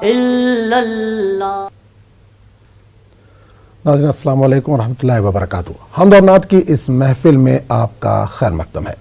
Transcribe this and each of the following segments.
इल्लल्लाह। नाज़रीन अस्सलाम वालेकुम रहमतुल्लाहि व बरकातुहू। हम्द और नात की इस महफिल में आपका खैर मक़दम है।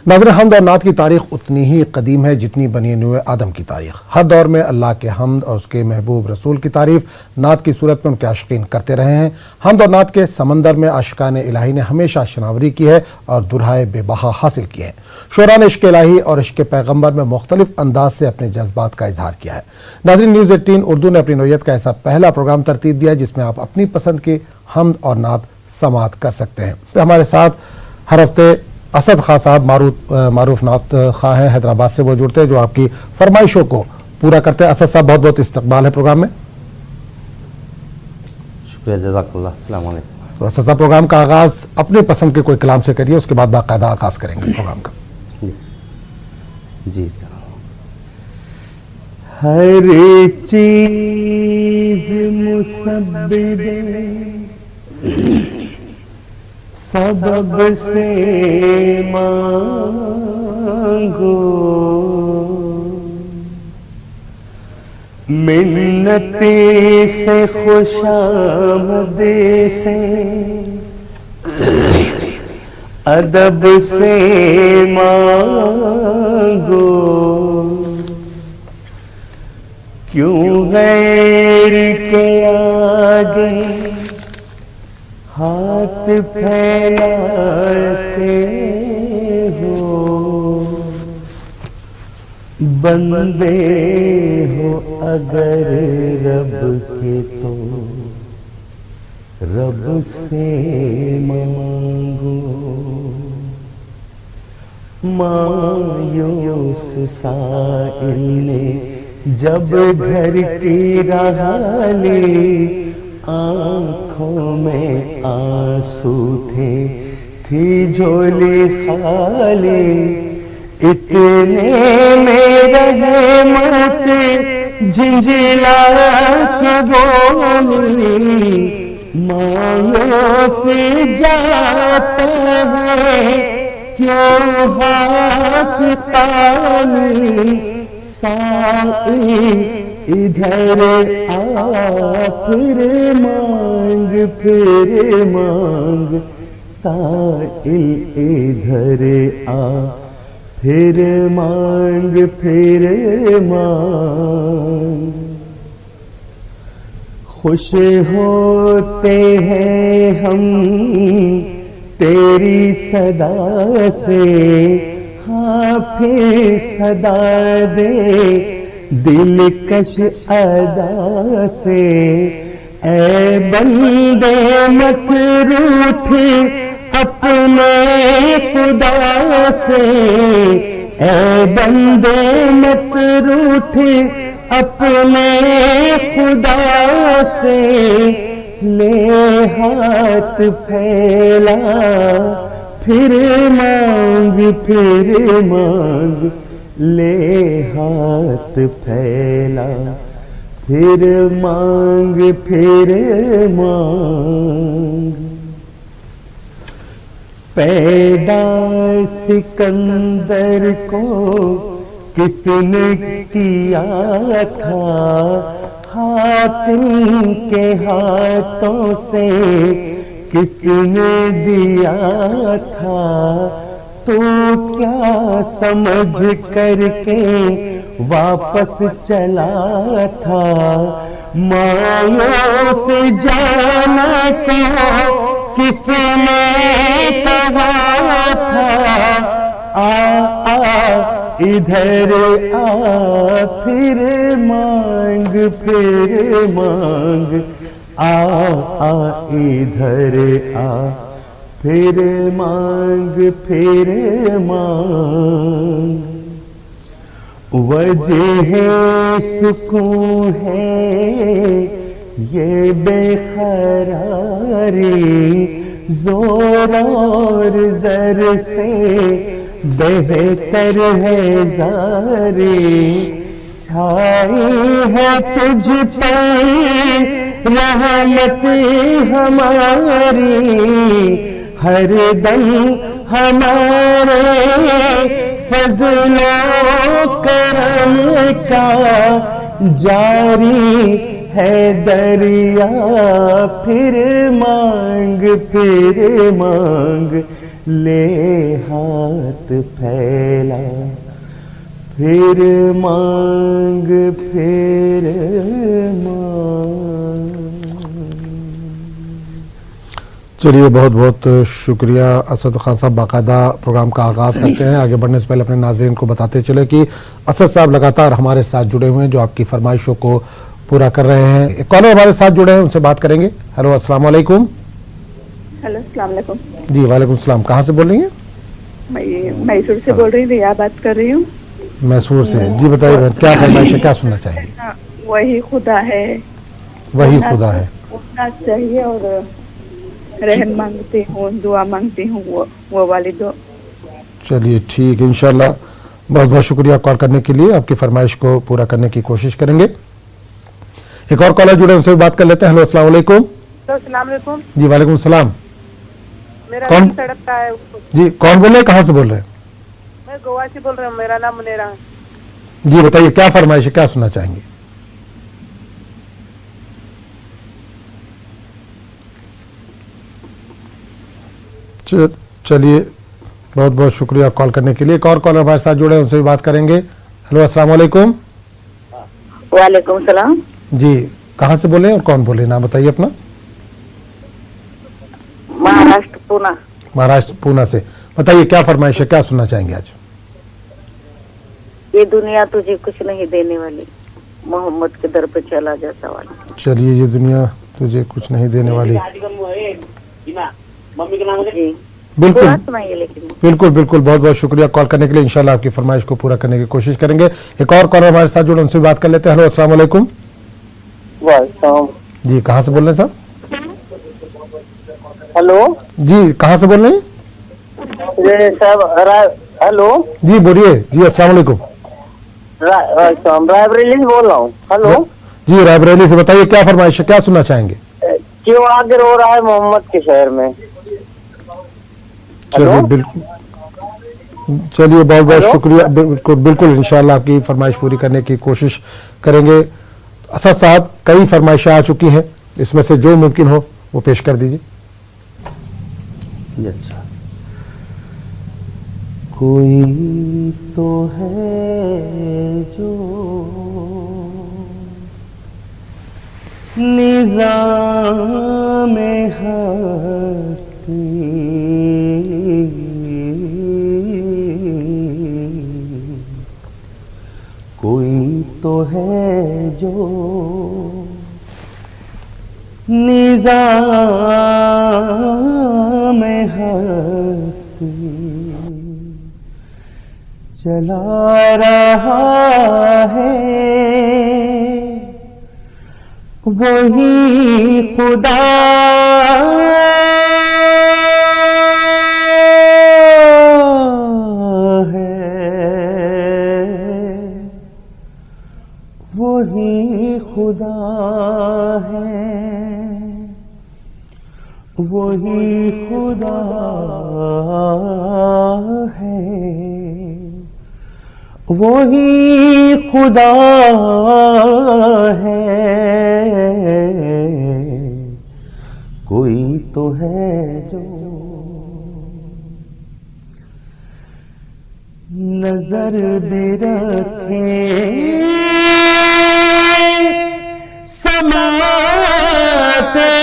नाज़रीन, हम्द और नात की तारीख़ उतनी ही कदीम है जितनी बनी नूए आदम की तारीख़। हर दौर में अल्लाह के हम्द और उसके महबूब रसूल की तारीफ़ नात की सूरत में उनके आशिकीन करते रहे हैं। हम्द और नात के समंदर में आशिकान इलाही ने हमेशा शनावरी की है और दुल्हाए बेबहा हासिल किए हैं। शोरा ने इश्क़ इलाही और इश्क़ पैगम्बर में मुख्तलिफ अंदाज से अपने जज्बात का इजहार किया है। नाज़रीन, न्यूज़ 18 उर्दू ने अपनी नौयत का ऐसा पहला प्रोग्राम तरतीब दिया है जिसमें आप अपनी पसंद की हम्द और नात समात कर सकते हैं। तो हमारे साथ हर हफ्ते असद खां साहब मारूफ नात खां हैं, हैदराबाद से वो जुड़ते हैं जो आपकी फरमाइशों को पूरा करते हैं। असद साहब, बहुत बहुत इस्तकबाल है प्रोग्राम में। शुक्रिया, जज़ाकल्लाह। अस्सलाम वालेकुम। तो असद साहब, प्रोग्राम का आगाज़ अपनी पसंद के कोई कलाम से करिए, उसके बाद बाकायदा आगाज़ करेंगे प्रोग्राम का। जी सर। हर चीज मुसब्बिबे सबब से मांगो, मिन्नते से खुशामदे से अदब से मांगो। क्यों गैर के आगे हाथ फैलाते हो, बंदे हो अगर रब के तो रब से मांगो। मायूस साइल ने जब घर की राह ली, आँखों में आंसू थे, थी झोली खाली। इतने में रहमत झिंझिला के बोली, मायूस जाता है क्यों हाथ ताली। साइल इधर आ फिर मांग, साइल इधर आ फिर मांग। खुश होते हैं हम तेरी सदा से, हाँ फिर सदा दे दिलकश अदा से। ऐ बंदे मत रूठ अपने खुदा से, ऐ बंदे मत रूठ अपने खुदा से। ले हाथ फैला फिर मांग, ले हाथ फैला फिर मांग। पैदा सिकंदर को किसने किया था, हातिम के हाथों से किसने दिया था। तू क्या समझ करके वापस चला था, मायूस जाना को किसने कहा था। आ इधर आ फिर मांग, आ इधर आ फिर मांग। वजह सुकून है ये बेखरारी, जोर और जर से बेहतर है जारी। छाई है तुझ पर रहमत हमारी, हर दम हमारे फजलो करम का जारी है दरिया, फिर मांग ले हाथ फैला, फिर मांग। चलिए, बहुत बहुत शुक्रिया असद खान साहब। बाकायदा प्रोग्राम का आगाज़ करते हैं। आगे बढ़ने से पहले अपने नाज़रीन को बताते चले कि असद साहब लगातार हमारे साथ जुड़े हुए हैं, जो आपकी फरमाइशों को पूरा कर रहे हैं। एक कॉलर हमारे साथ जुड़े हैं, उनसे बात करेंगे। हेलो, अस्सलाम वालेकुम। हेलो, अस्सलाम वालेकुम। जी वालेकुम सलाम। कहाँ से बोल रही हैं? मैं मैसूर से बोल रही हूँ, रिया बात कर रही हूँ। मैसूर से। जी बताइए बहन, क्या फरमाइश है, क्या सुनना चाहेंगे? वही खुदा है, वही खुदा है, उठना चाहिए और रहम मांगती हूँ, दुआ मांगती हूँ, वो वाली दो। चलिए ठीक है, इंशाल्लाह। बहुत बहुत शुक्रिया कॉल करने के लिए। आपकी फरमाइश को पूरा करने की कोशिश करेंगे। एक और कॉलर जुड़े, उनसे भी बात कर लेते हैं। हेलो, अस्सलाम वालेकुम। अस्सलाम वालेकुम। जी वालेकुम सलाम। मेरा कौन? नाम तड़पता है उसको। जी कौन बोल रहे हैं, कहाँ से बोल रहे हैं? मैं गोवा से बोल रहा हूँ, मेरा नाम मुनेरा है। जी बताइए, क्या फरमाइश है, क्या सुनना चाहेंगे? चलिए, बहुत बहुत शुक्रिया कॉल करने के लिए। एक और कॉलर हमारे साथ जुड़े हैं, उनसे भी बात करेंगे। हेलो, अस्सलाम वालेकुम। वालेकुम सलाम। जी, कहाँ से बोले और कौन बोले, नाम बताइए अपना। महाराष्ट्र पूना। महाराष्ट्र पूना से। बताइए क्या फरमाइश है, क्या सुनना चाहेंगे आज? ये दुनिया तुझे कुछ नहीं देने वाली, मोहम्मद के दर पे चला जाता वाला। चलिए, ये दुनिया तुझे कुछ नहीं देने वाली। जी बिल्कुल पूरा सुनाइए लेकिन। बिल्कुल बिल्कुल, बहुत बहुत शुक्रिया कॉल करने के लिए। इंशाल्लाह आपकी फरमाइश को पूरा करने की कोशिश करेंगे। एक और कॉलर हमारे साथ जुड़े, उनसे बात कर लेते हैं। हेलो, अस्सलाम वालेकुम। जी, कहाँ से बोल रहे हैं साहब? हेलो जी, कहाँ से बोल रहे हैं? ये साहब, हेलो जी बोलिए। जी अस्सलाम वालेकुम। रायबरेली से बोल रहा हूँ। हेलो जी, रायबरेली से। बताइए क्या फरमाइश है, क्या सुनना चाहेंगे? क्यों आगे रो रहा है मोहम्मद के शहर में? चलिए बिल्कुल, चलिए बहुत बहुत शुक्रिया। बिल्कुल बिल्कुल, इंशाल्लाह आपकी फरमाइश पूरी करने की कोशिश करेंगे। असद साहब, कई फरमाइशें आ चुकी हैं, इसमें से जो मुमकिन हो वो पेश कर दीजिए। अच्छा, कोई तो है जो निज़ाम हस्ती, कोई तो है जो निज़ाम हस्ती चला रहा है, वही खुदा है, वही खुदा है, वही खुदा है, वही खुदा है, कोई तो है जो नजर भी रखे, समाते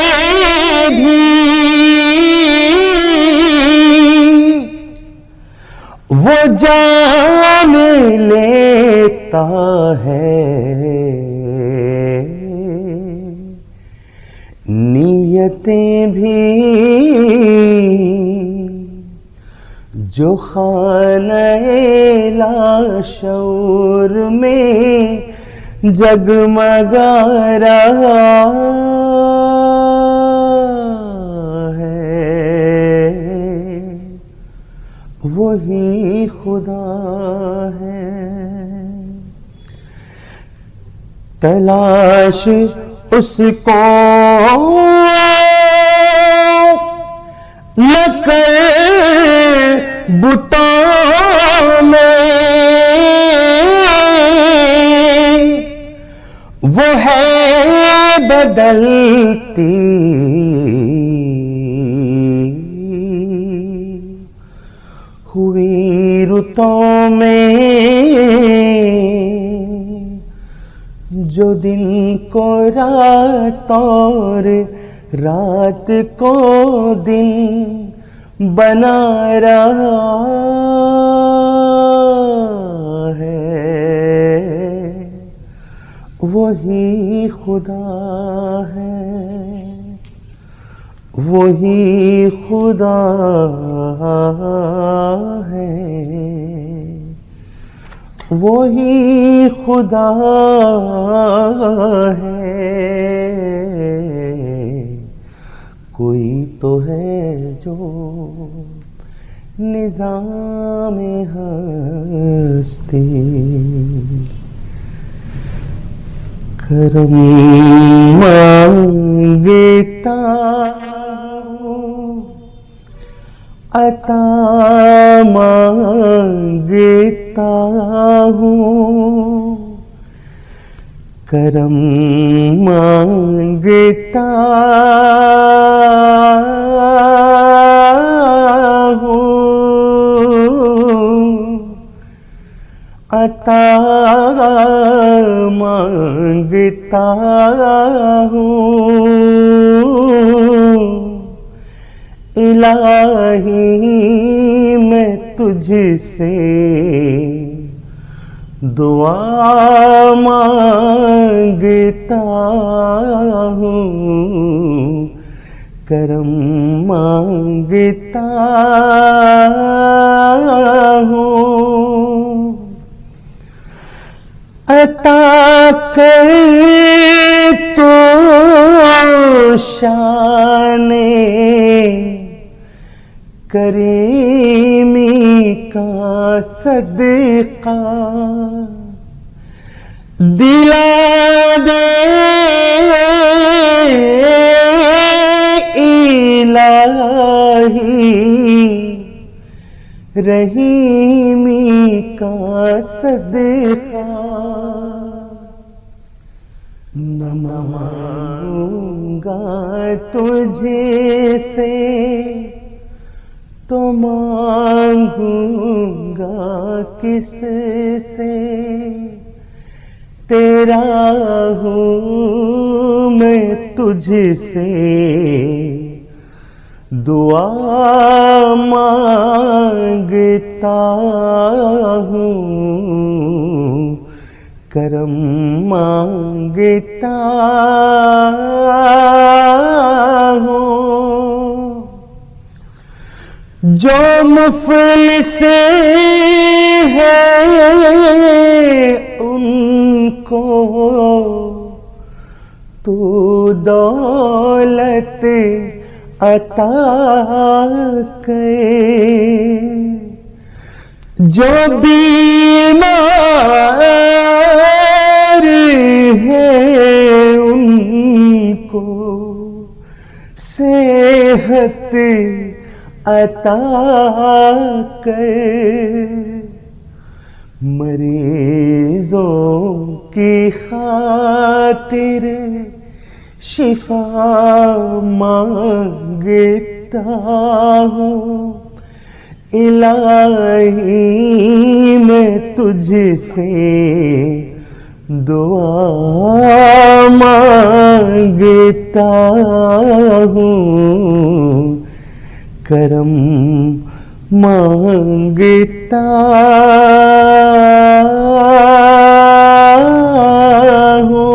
भी, वो जान लेता है, नियतें भी जो खाने लाशौर में जगमगा रहा है, वही खुदा है। तलाश उसको न कर बुतों में, बदलती हुई रुतों में, जो दिन को रात और रात को दिन बना रहा है, वही खुदा है, वही खुदा है, वही खुदा है। कोई तो है जो निज़ामे हस्ती करम मांगता हूँ, अता मांगता हूँ, करम मांगता हूँ, अता मांगता हूँ। इलाही मैं तुझसे दुआ मांगता हूँ, करम मांगता हूँ। अता कर तो शाने करीमी का सदका दिला दे इलाही, रहीमी का सदका न मांगूंगा तुझे से तो मांगूंगा किस से, तेरा हूँ मैं तुझसे दुआ मांगता हूँ, करम मांगता हूँ। जो मुफलिस है उनको तू दौलत अता करे, जो बीमार है उनको सेहत अता कर, मरीजों की खातिर शिफा मांगता हूँ, इलाही मैं तुझसे दुआ मांगता हूँ, करम मांगता हूँ।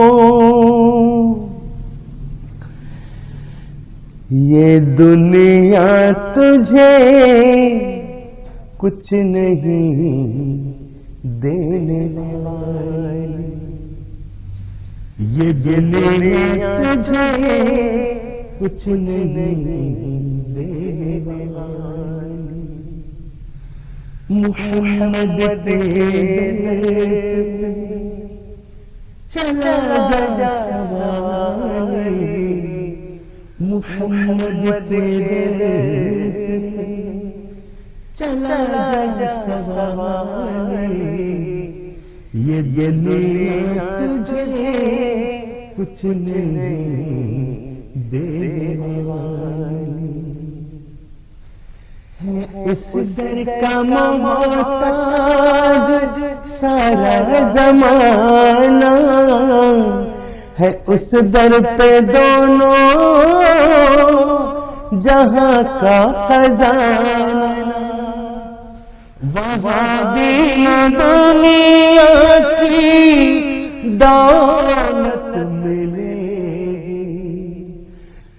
ये दुनिया तुझे कुछ नहीं देने वाली, ये दुनिया तुझे कुछ नहीं देने वाली। मुहम्मद तेरे चला जा सवाली, मुहम्मद तेरे चला जा सवाली। ये दुनिया तुझे कुछ नहीं देने वाली है। इस दर का मोहताज सारा जमाना है, उस दर पे दोनों जहां का खजाना। वहां दीन दुनिया की दौलत मिलेगी,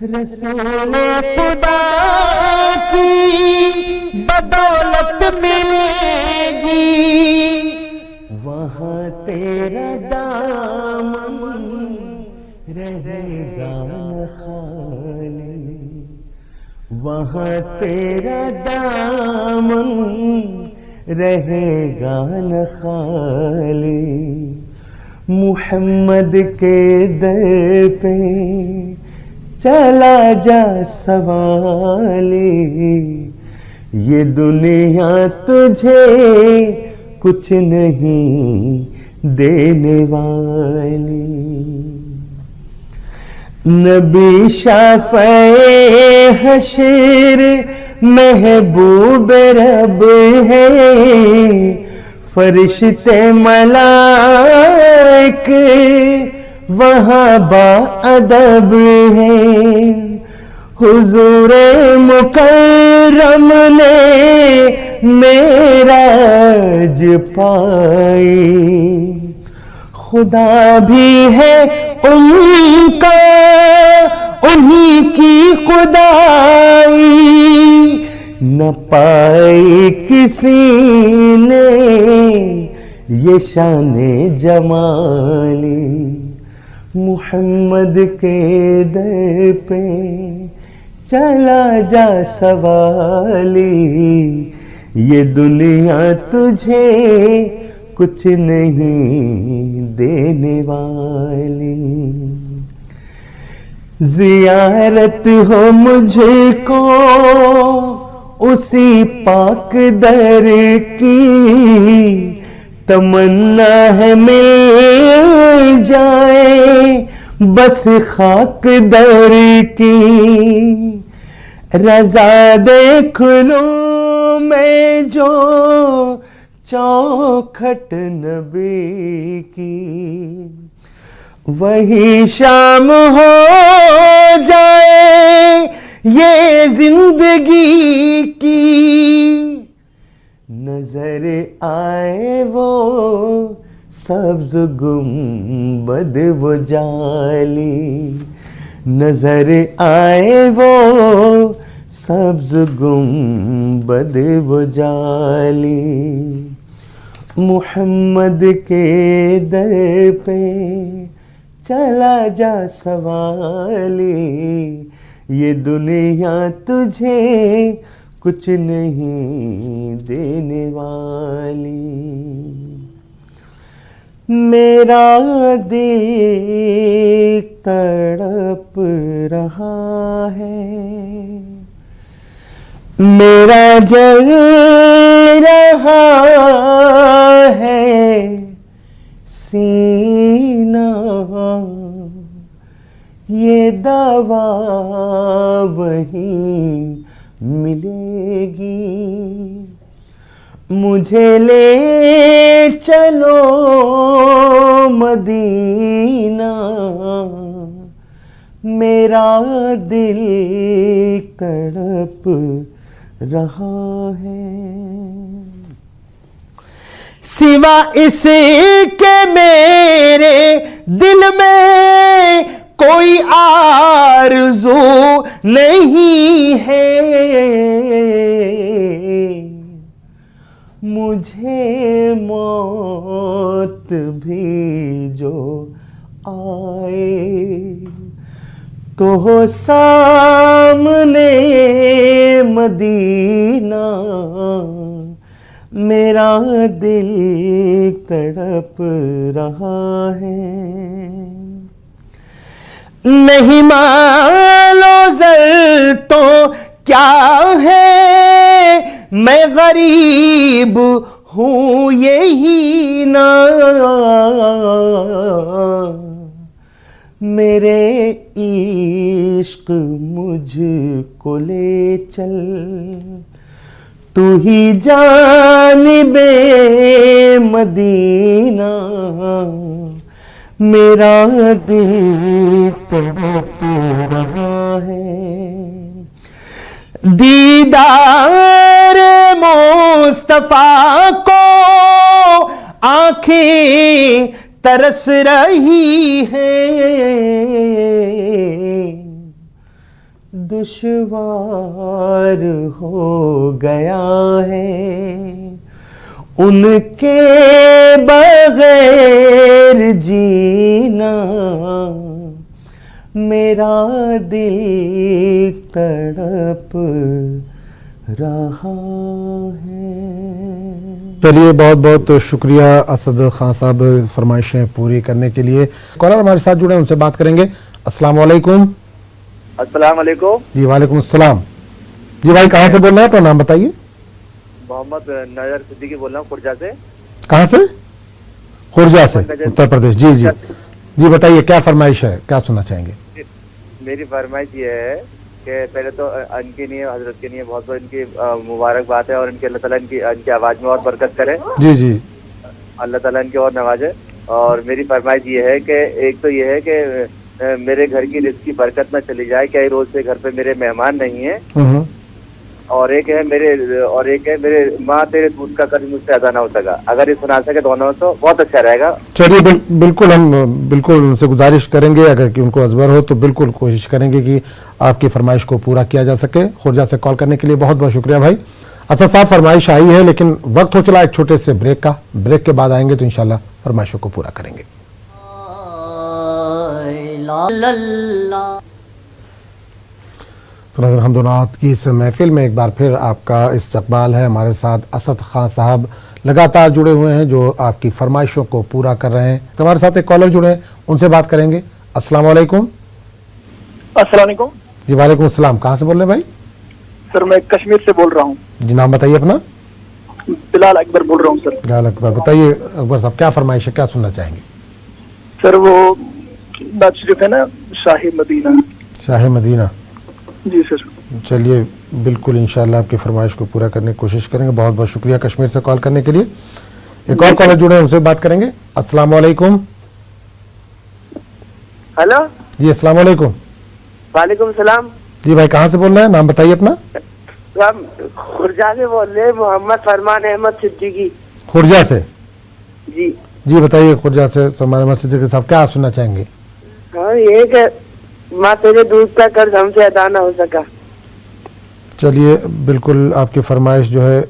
रसूल खुदा की बदौलत मिलेगी। वहां तेरा दामन रहेगा न खाली, वहां तेरा दामन रहेगा न खाली। मुहम्मद के दर पे चला जा सवाली, ये दुनिया तुझे कुछ नहीं देने वाली। नबी शाफ़े हशर महबूब रब है, फरिश्ते मलाइक वहाँ बाअदब है। हुजूर मुकर्रम ने मेराज पाई, खुदा भी है उनका उन्हीं की खुदाई, न पाई किसी ने ये शाने जमाली। मुहम्मद के दर पे चला जा सवाली, ये दुनिया तुझे कुछ नहीं देने वाली। जियारत हो मुझको उसी पाक दर की, तमन्ना है मिल जाए बस खाक दर की। रजा देख लूं मैं जो चौखट नबी की, वही शाम हो जाए ये जिंदगी की। नजर आए वो सब्ज गुंबद वो जाली, नजर आए वो सब्ज गुंबद वो जाली। मुहम्मद के दर पे चला जा सवाली, ये दुनिया तुझे कुछ नहीं देने वाली। मेरा दिल तड़प रहा है, मेरा जल रहा है सीना, ये दवा वहीं मिलेगी। मुझे ले चलो मदीना, मेरा दिल तड़प रहा है। सिवा इसके मेरे दिल में कोई आरज़ू नहीं है। मुझे मौत भी जो आए तो सामने मदीना, मेरा दिल तड़प रहा है। नहीं मालो ज़र तो क्या है, मैं गरीब हूँ यही ना। मेरे इश्क मुझको ले चल, तू ही जानिबे मदीना, मेरा दिल तड़प रहा है। दीदार मुस्तफा को आंखें तरस रही हैं, दुश्वार हो गया है उनके बगैर जीना, मेरा दिल तड़प रहा है। चलिए, बहुत बहुत शुक्रिया असद खान साहब फरमाइशें पूरी करने के लिए। कॉलर हमारे साथ जुड़े, उनसे बात करेंगे। अस्सलाम वालेकुम। अस्सलाम वालेकुम। जी वालेकुम अस्सलाम। जी भाई, कहाँ से बोल रहे हैं, अपना नाम बताइए। मोहम्मद नजर सिद्दीकी बोल रहा हूँ खुर्जा से। कहाँ से? खुर्जा से, उत्तर प्रदेश। जी जी जी, बताइए क्या फरमाइश है, क्या सुनना चाहेंगे? मेरी फरमाइश ये है कि पहले तो इनके लिए, हजरत के लिए बहुत बहुत इनकी मुबारकबाद है, और इनके अल्लाह ताला इनकी आवाज़ में और बरकत करे। जी जी, अल्लाह ताला इनके और नवाजे। और मेरी फरमाइश ये है कि एक तो ये है कि मेरे घर की रिस्क की बरकत में चली जाए, क्या रोज से घर पे मेरे मेहमान नहीं है, और एक है मेरे माँ तेरे दूध का कर्ज मुझसे अदा ना हो सका। अगर ये सुना सके दोनों तो बहुत अच्छा रहेगा। चलिए, बिल्कुल हम बिल्कुल उनसे गुजारिश करेंगे, अगर कि उनको अजबर हो तो बिल्कुल कोशिश करेंगे कि आपकी फरमाइश को पूरा किया जा सके। खुर्जा से कॉल करने के लिए बहुत बहुत शुक्रिया भाई। असद साहब, फरमाइश आई है लेकिन वक्त हो चला एक छोटे से ब्रेक का। ब्रेक के बाद आएंगे तो इंशाल्लाह फरमाइशों को पूरा करेंगे। तो नज़र हमदोनात की इस महफिल में एक बार फिर आपका इस्तकबाल है। हमारे साथ असद खान साहब लगातार जुड़े हुए हैं जो आपकी फरमाइशों को पूरा कर रहे हैं। तो हमारे साथ एक कॉलर जुड़े हैं, उनसे बात करेंगे। अस्सलाम वालेकुम। अस्सलाम वालेकुम। जी वालेकुम अस्सलाम। कहाँ से बोल रहे हैं भाई? सर मैं कश्मीर से बोल रहा हूँ। जी, नाम बताइए अपना। बिलाल अकबर बोल रहा हूँ सर। बिलाल अकबर, बताइए अकबर साहब, क्या फरमाइश है, क्या सुनना चाहेंगे? सर वो बात शरीफ है ना, शाही मदीना। शाही मदीना, जी सर। चलिए बिल्कुल इंशाल्लाह आपकी फरमाइश को पूरा करने की कोशिश करेंगे। बहुत बहुत शुक्रिया कश्मीर से कॉल करने के लिए। एक और कॉलर जुड़े हैं, उनसे बात करेंगे। अस्सलाम वालेकुम। हेलो जी अस्सलाम वालेकुम। वालेकुम सलाम। जी भाई, कहाँ से बोल रहे हैं, नाम बताइए अपना। हम खुर्जा से बोल रहे हैं, मोहम्मद फरमान अहमद सिद्दीकी। खुर्जा से? जी जी बताइए, खुर्जा से फरमान अहमद सिद्दीकी साहब, क्या सुनना चाहेंगे? हाँ, ये कि माँ तेरे दूध का कर्ज हमसे अदा ना हो सका। चलिए बिल्कुल आपकी फरमाइश जो है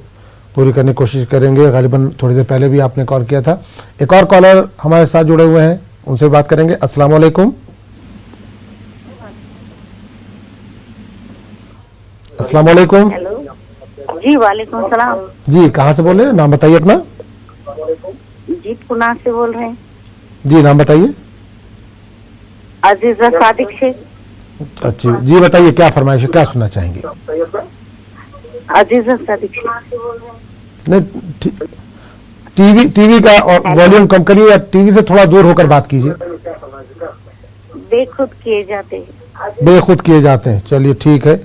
पूरी करने की कोशिश करेंगे। गालिबन थोड़ी देर पहले भी आपने कॉल किया था। एक और कॉलर हमारे साथ जुड़े हुए हैं, उनसे बात करेंगे। अस्सलाम वालेकुम। अस्सलाम वालेकुम। हेलो जी, वालेकुम सलाम। जी, कहाँ से बोल रहे हैं, नाम बताइए अपना। जी पुणे से बोल रहे हैं। जी, नाम बताइए। अजीजा सादिक शेख। अच्छा जी, बताइए क्या फरमाइश है, क्या सुनना चाहेंगे? अजीजा सादिक शेख। नहीं, टीवी का वॉल्यूम कम करिए या टीवी से थोड़ा दूर होकर बात कीजिए। बेखुद किए जाते हैं। बेखुद किए जाते हैं। चलिए ठीक है,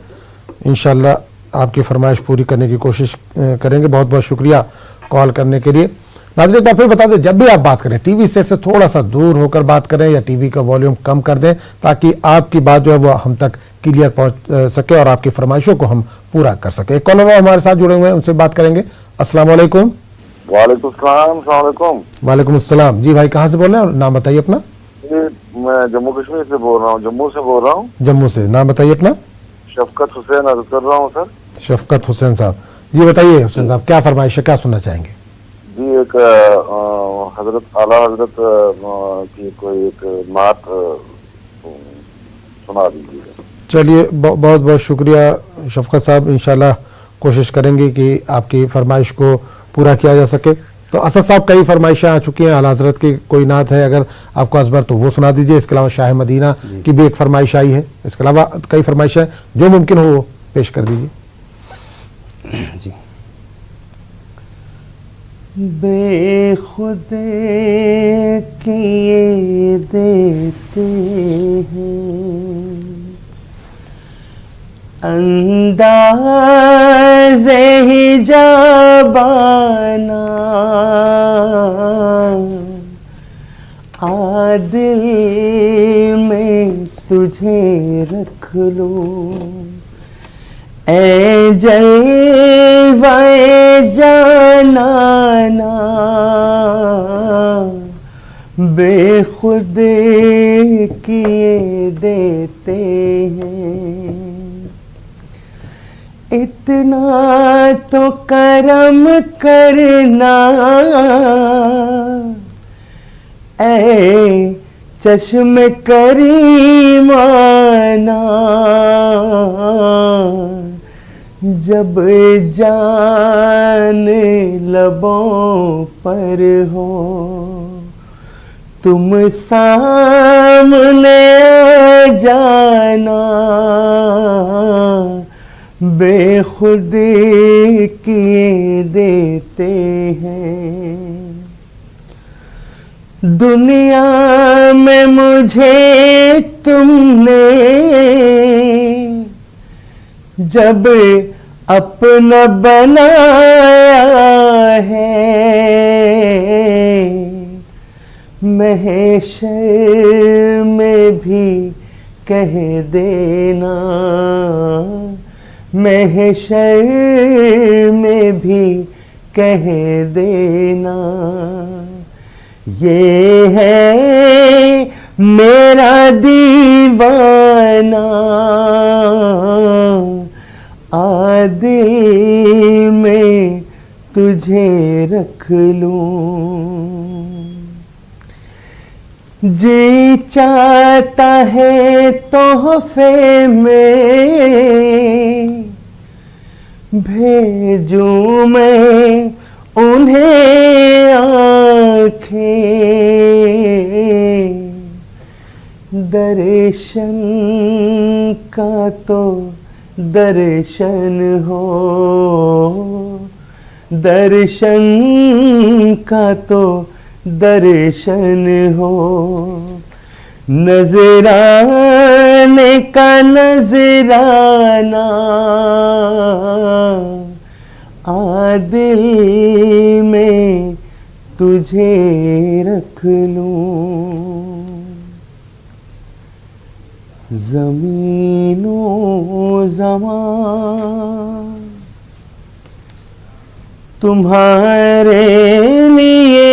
इंशाल्लाह आपकी फरमाइश पूरी करने की कोशिश करेंगे। बहुत बहुत शुक्रिया कॉल करने के लिए। नाज़रीन, एक बार फिर बता दें, जब भी आप बात करें टीवी सेट से थोड़ा सा दूर होकर बात करें या टीवी का वॉल्यूम कम कर दें, ताकि आपकी बात जो है वो हम तक क्लियर पहुंच सके और आपकी फरमाइशों को हम पूरा कर सके। एक कॉलर हमारे साथ जुड़े हुए हैं, उनसे बात करेंगे। अस्सलाम वालेकुम। वालेकुम सलाम। अस्सलाम वालेकुम। वालेकुम अस्सलाम। जी भाई, कहाँ से बोल रहे हैं, नाम बताइए अपना। मैं जम्मू कश्मीर से बोल रहा हूँ, जम्मू से बोल रहा हूँ। जम्मू से, नाम बताइए अपना। शफकत हुसैन अर्ज कर रहा हूँ सर। शफकत हुसैन साहब, जी बताइए हुसैन साहब, क्या फरमाइश है, क्या सुनना चाहेंगे? जी, एक हजरत आला हजरत की कोई एक नात सुना दीजिए। चलिए बहुत बहुत शुक्रिया शफकत साहब, इंशाल्लाह कोशिश करेंगे कि आपकी फरमाइश को पूरा किया जा सके। तो असद साहब, कई फरमाइशें आ चुकी हैं, आला हजरत की कोई नात है अगर आपको अजबर तो वो सुना दीजिए। इसके अलावा शाह मदीना की भी एक फरमाइश आई है। इसके अलावा कई फरमाइशें जो मुमकिन हो वो पेश कर दीजिए। जी, बेखुद किए देते हैं अंदाज़े हिजाबाना आदिल में तुझे रख लूं ऐ जलवाए जानाना बेखुद किए देते हैं इतना तो करम करना ऐ चश्म करीमाना जब जान लबों पर हो तुम सामने आ जाना बेखुद किए देते हैं दुनिया में मुझे तुमने जब अपना बनाया है महशर में भी कह देना महशर में भी कह देना ये है मेरा दीवाना आदिल में तुझे रख लूं जी चाहता है तोहफे में भेजूं मैं उन्हें आँखें दर्शन का तो दर्शन हो दर्शन का तो दर्शन हो नजराने का नजराना आदिल में तुझे रख लूं ज़मीनो ज़मान तुम्हारे लिए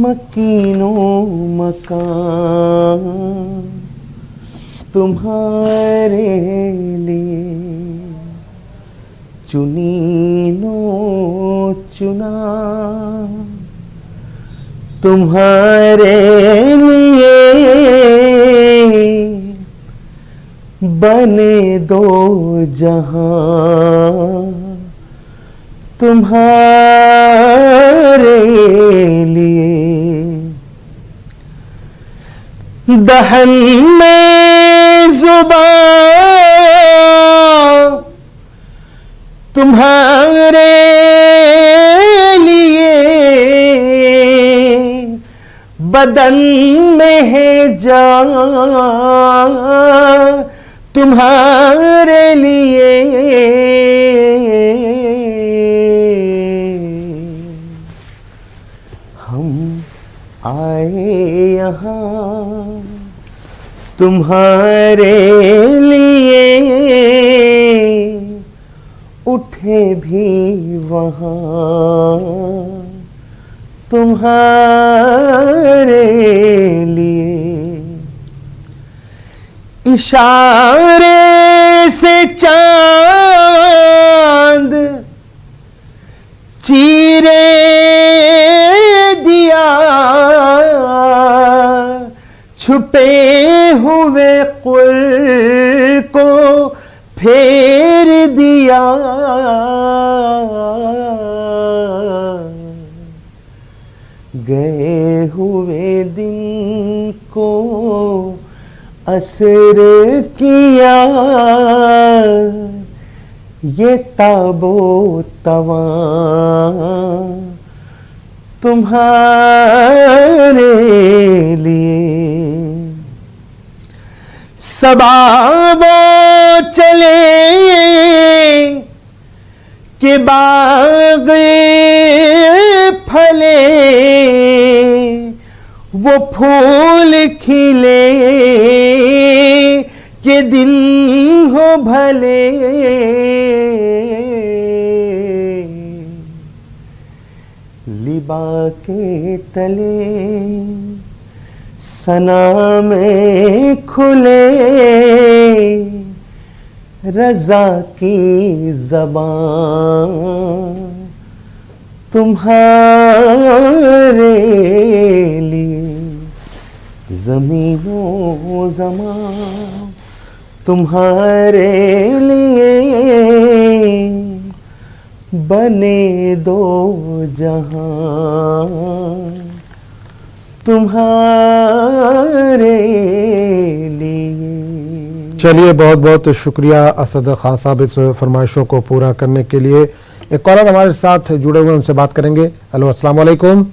मकीनो मकान तुम्हारे लिए चुनीनो चुना तुम्हारे लिए बने दो जहां तुम्हारे लिए दहन में जुबान तुम्हारे लिए बदन में है जान तुम्हारे लिए हम आए यहाँ तुम्हारे लिए उठे भी वहाँ तुम्हारे लिए इशारे से चांद चीरे दिया छुपे हुए कुल को फेर दिया गए हुए दिन को असर किया ये ताबो तवा तुम्हारे लिए। सबा वो चले कि बाग फले, वो फूल खिले कि दिन हो भले। लिबा के तले सना में खुले, रज़ा की ज़बान तुम्हारे लिए। ज़मीनों ज़मान तुम्हारे लिए, बने दो जहां तुम्हारे लिए। चलिए, बहुत बहुत शुक्रिया असद खान साहब इस फरमाइशों को पूरा करने के लिए। एक कॉलर हमारे साथ जुड़े हुए, उनसे बात करेंगे। हेलो, अस्सलाम वालेकुम।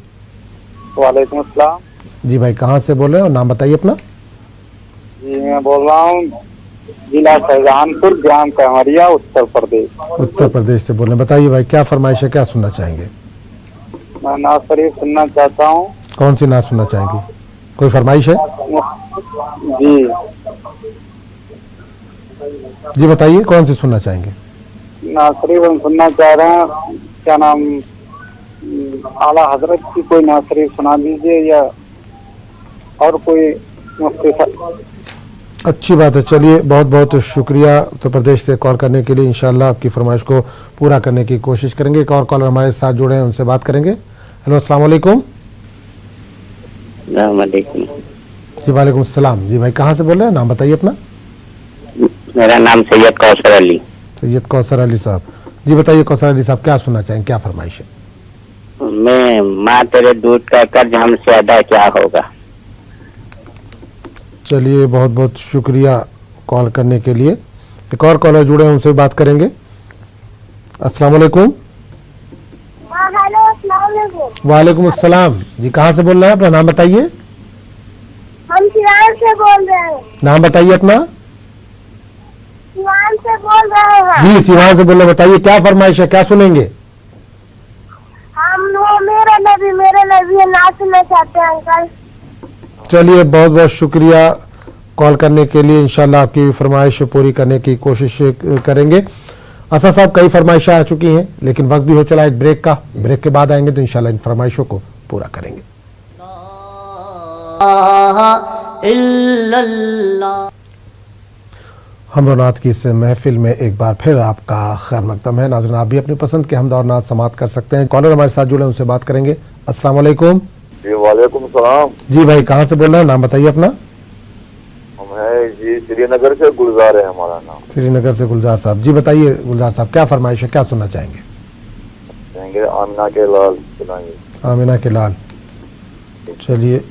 वालेकुम अस्सलाम जी भाई, कहाँ से बोल रहे हैं और नाम बताइए अपना। जी, मैं बोल रहा हूँ जिला शाहजहानपुर, ग्राम कहमरिया, उत्तर प्रदेश। उत्तर प्रदेश से बोल रहे हैं। बताइए भाई, क्या फरमाइश है, क्या सुनना चाहेंगे? मैं नाज शरीफ सुनना चाहता हूँ। कौन सी नाज सुनना चाहेंगे? कोई फरमाइश है? जी जी बताइए, कौन सी सुनना चाहेंगे? नाज शरीफ हम सुनना चाह रहे हैं। क्या नाम, आला हजरत की कोई नाज शरीफ सुना दीजिए, या और कोई मुफ्ती साहब। अच्छी बात है। चलिए, बहुत बहुत शुक्रिया उत्तर प्रदेश से कॉल करने के लिए। इंशाल्लाह आपकी फरमाइश को पूरा करने की कोशिश करेंगे। एक और कॉलर हमारे साथ जुड़े हैं, उनसे बात करेंगे। हेलो, अस्सलाम वालेकुम। जी वालेकुम सलाम। जी भाई, कहाँ से बोल रहे हैं? नाम बताइए अपना। मेरा नाम सैयद कौसर अली। सैयद कौसर अली साहब, जी बताइए कौसर अली साहब, क्या सुनना चाहेंगे, क्या फरमाइश है? मैं माँ तेरे दूध का कर्ज हमसे अदा क्या होगा। चलिए, बहुत बहुत शुक्रिया कॉल करने के लिए। एक और कॉलर जुड़े हैं, उनसे बात करेंगे। अस्सलाम वालेकुम। वालेकुम अस्सलाम। जी, कहाँ से बोल रहे हैं? अपना नाम बताइए। हम सिवान से बोल रहे हैं। नाम बताइए अपना। सिवान से बोल रहे हैं। जी, सिवान से बोल रहे हैं। बताइए क्या फरमाइश है, क्या सुनेंगे? हम मेरे नबी ना सुनना चाहते हैं अंकल। चलिए, बहुत बहुत शुक्रिया कॉल करने के लिए। इंशाल्लाह आपकी फरमाइश पूरी करने की कोशिश करेंगे। असद साहब, कई फरमाइशें आ चुकी हैं, लेकिन वक्त भी हो चला एक ब्रेक का। ब्रेक के बाद आएंगे तो इंशाल्लाह इन फरमाइशों को पूरा करेंगे। हम और नात की इस महफिल में एक बार फिर आपका खैर मकदम है। नाज़रीन, आप भी अपनी पसंद के हमद और नात समात कर सकते हैं। कॉलर हमारे साथ जुड़े, उनसे बात करेंगे। अस्सलाम वालेकुम। जी वालेकुम सलाम। जी भाई, कहाँ से बोल रहे हैं? नाम बताइए अपना। हम है जी श्रीनगर से, गुलजार है हमारा नाम। श्रीनगर से गुलजार साहब, जी बताइए गुलजार साहब, क्या फरमाइश है, क्या सुनना चाहेंगे? आमिना के लाल सुनाइए। आमिना के लाल। चलिए,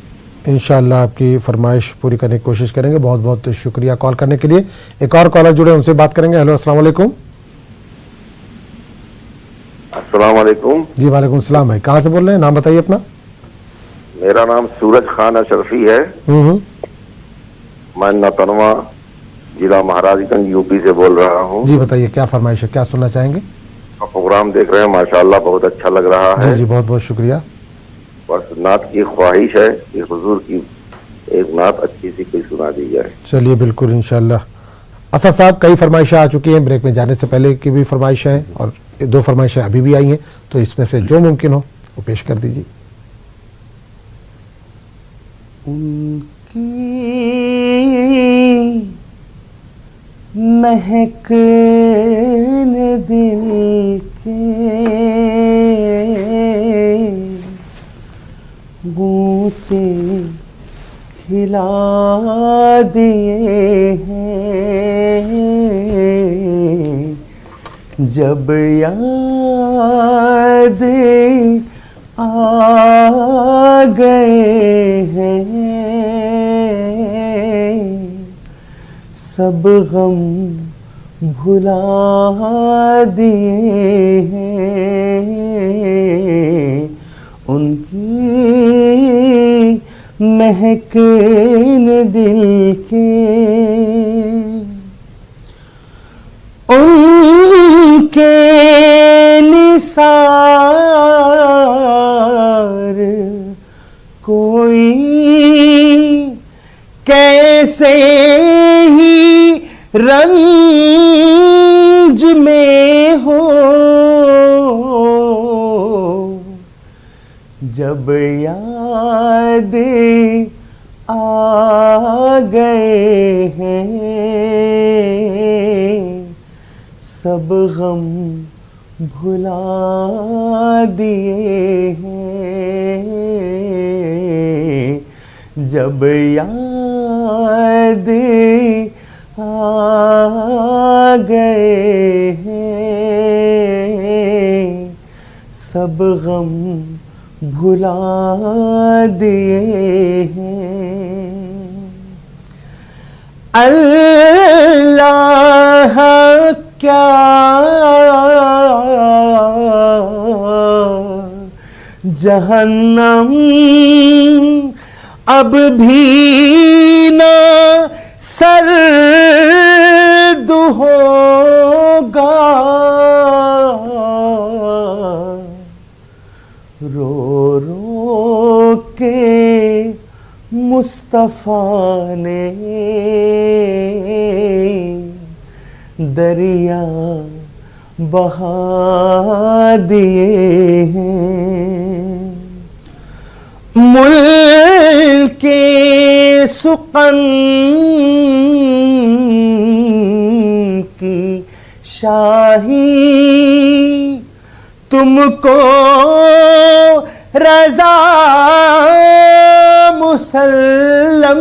इंशाल्लाह आपकी फरमाइश पूरी करने की कोशिश करेंगे। बहुत बहुत शुक्रिया कॉल करने के लिए। एक और कॉलर जुड़े, उनसे बात करेंगे। हेलो, अस्सलाम वालेकुम। अस्सलाम वालेकुम। जी वालेकुम सलाम। भाई, कहाँ से बोल रहे हैं? नाम बताइए अपना। मेरा नाम सूरज खान अशरफी है। मैं नतनवा जिला महाराजगंज यूपी से बोल रहा हूँ। जी बताइए, क्या फरमाइश है, क्या सुनना चाहेंगे? प्रोग्राम देख रहे हैं, माशाल्लाह बहुत अच्छा लग रहा है। जी बहुत बहुत शुक्रिया। बस नात की ख्वाहिश है कि हुजूर की एक नात अच्छी सी कोई सुना दी जाए। चलिए, बिल्कुल इंशाल्लाह। असद साहब, कई फरमाइशें आ चुकी हैं, ब्रेक में जाने से पहले की भी फरमाइशें हैं और 2 फरमाइशें अभी भी आई हैं, तो इसमें से जो मुमकिन हो वो पेश कर दीजिए। उनकी महक ने दिल के गूंचे खिला दिए हैं। जब याद आ गए हैं, सब गम भुला दिए हैं, उनकी महक ने दिल के, उनके निसार कोई कैसे ही रंज में हो, जब याद आ गए हैं, सब गम भुला दिए हैं, जब याद आ गए हैं, सब गम भुला दिए हैं। अल्लाह क्या जहन्नम अब भी ना सर्द होगा, रो रो के मुस्तफा ने दरिया बहा दिए हैं। मुल्के सुकन की शाही तुमको रज़ा मुसल्लम,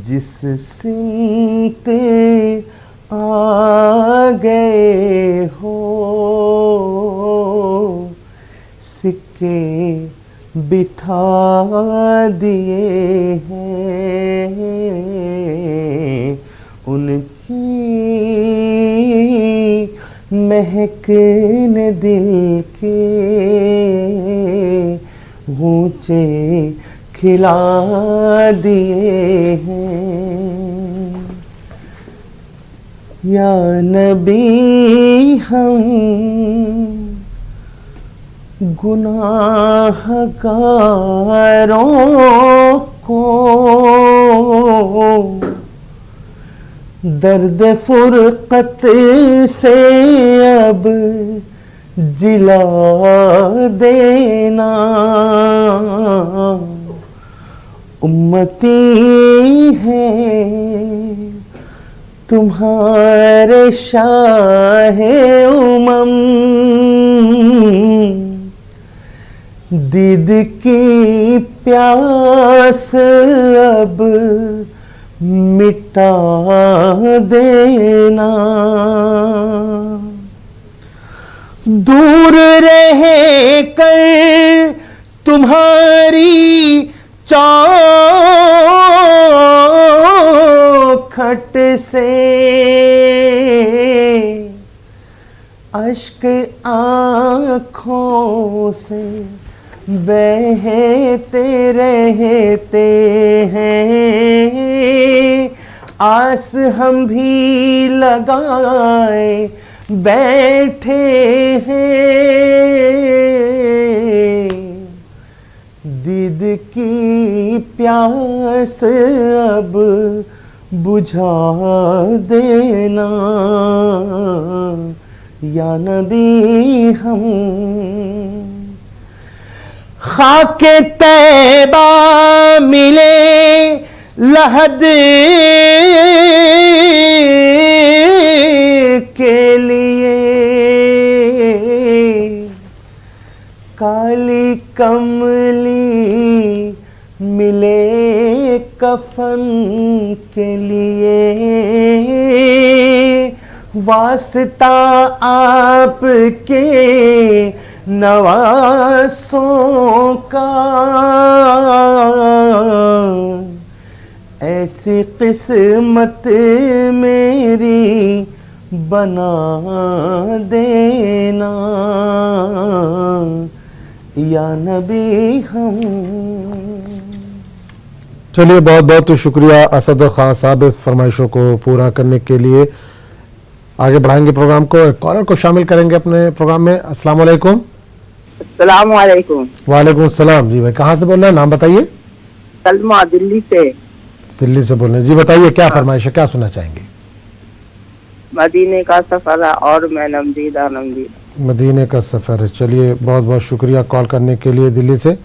जिस सिमते आ गए हो, सिक्के बिठा दिए हैं, उनकी महक ने दिल के गूंचे खिला दिए हैं। या नबी हम गुनाहगारों को दर्द फुरकत से अब जिला देना, उम्मती हैं तुम्हारे शाहे उमम, दीद की प्यास अब मिटा देना, दूर रह कर तुम्हारी चौखट से अश्क आँखों से बहते रहते हैं, आस हम भी लगाए बैठे हैं, दीद की प्यास अब बुझा देना। या नबी हम खाके तैबा मिले लहद के लिए, काली कमली मिले कफन के लिए, वास्ता आपके नवासों का, ऐसे ऐसी किस्मत मेरी बना देना या नबी हम। चलिए, बहुत बहुत शुक्रिया असद खान साहब इस फरमाइशों को पूरा करने के लिए। आगे बढ़ाएंगे प्रोग्राम को, एक कॉलर को शामिल करेंगे अपने प्रोग्राम में। अस्सलाम वालेकुम। अस्सलाम वालेकुम। वालेकुम सलाम। जी भाई, कहाँ से बोल रहे हैं, नाम बताइए। सलमा, दिल्ली से। दिल्ली से बोल रहे हैं जी, बताइए क्या फरमाइश है, क्या सुनना चाहेंगे। मदीने का सफर है और मैं नमदीदा नमदीदा। मदीने का सफ़र है। चलिए, बहुत बहुत शुक्रिया कॉल करने के लिए दिल्ली से।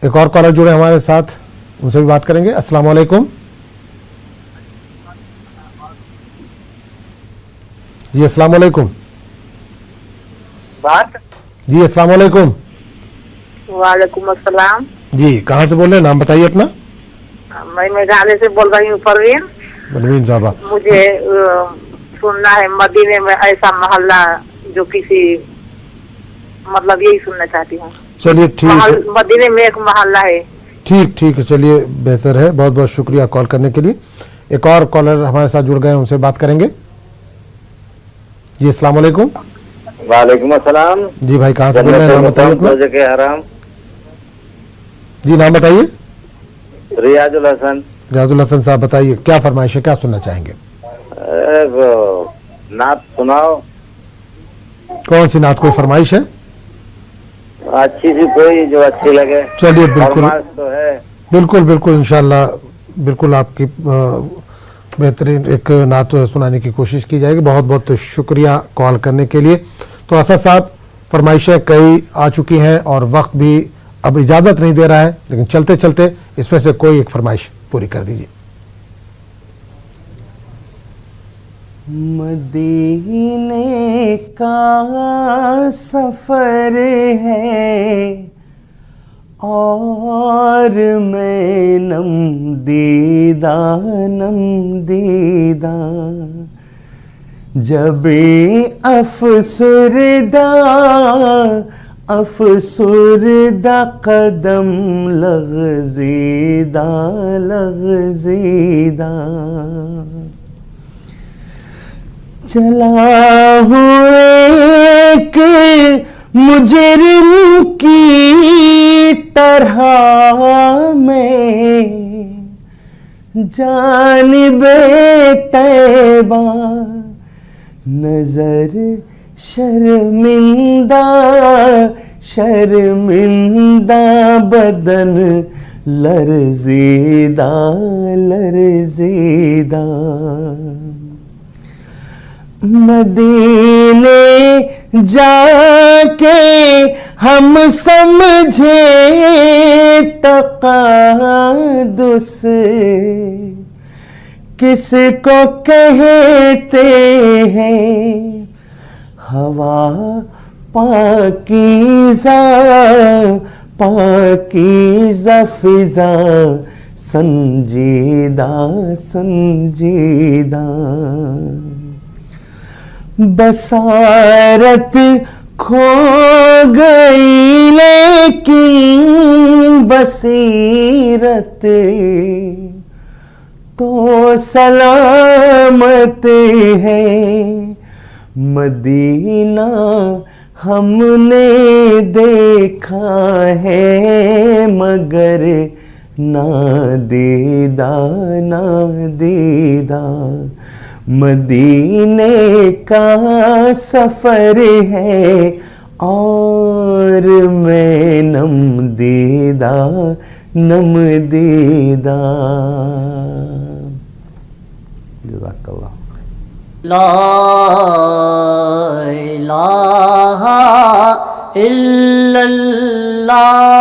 एक और कॉलर जुड़े हमारे साथ, उनसे भी बात करेंगे। अस्सलाम वालेकुम। जी अस्सलाम वालेकुम। बात। जी अस्सलाम वालेकुम। वालेकुम अस्सलाम। जी, कहाँ से बोल रहे हैं, नाम बताइए अपना। मैं मेघालय से बोल रही हूँ, परवीन। परवीन साहबा, मुझे सुनना है मदीने में ऐसा मोहल्ला जो किसी, मतलब यही सुनना चाहती हूँ। चलिए ठीक है। मदीने में एक मोहल्ला है। ठीक ठीक है, चलिए बेहतर है। बहुत बहुत शुक्रिया कॉल करने के लिए। एक और कॉलर हमारे साथ जुड़ गए, उनसे बात करेंगे। जी अस्सलाम वालेकुम। वालेकुम अस्सलाम। जी भाई, कहाँ से बोल रहे हैं, नाम बताइए अपना। हराम। जी नाम बताइए। रियाजुल हसन। रियाजुल हसन साहब, बताइए क्या फरमाइश है, क्या सुनना चाहेंगे। नात सुनाओ। कौन सी नात, कोई फरमाइश है। अच्छी सी कोई जो अच्छी लगे। चलिए बिल्कुल तो है। बिल्कुल बिल्कुल इंशाल्लाह बिल्कुल आपकी बेहतरीन एक नात सुनाने की कोशिश की जाएगी। बहुत बहुत शुक्रिया कॉल करने के लिए। तो असद साहब, फरमाइशें कई आ चुकी हैं और वक्त भी अब इजाज़त नहीं दे रहा है, लेकिन चलते चलते इसमें से कोई एक फरमाइश पूरी कर दीजिए। मदीने का सफर है और मैं नमदीदा नमदीदा, जब अफसुरदा अफसुरदा कदम लग़ज़ीदा लग़ज़ीदा, चला हूँ एक मुजरिम की तरह में जानिबे तैबा, नजर शर्मिंदा शर्मिंदा, बदन लरज़ीदा लरज़ीदा, मदीने जाके हम समझे तक़ादुस किसको कहते हैं, हवा पाकीज़ा पाकीज़ा फ़िज़ा, संजीदा संजीदा, बसारत खो गई लेकिन बसीरत तो सलामत है, मदीना हमने देखा है मगर ना दीदा ना दीदा, मदीने का सफर है और मैं नमदीदा नमदीदा। जज़ाकल्लाह। ला इलाहा इल्लल्लाह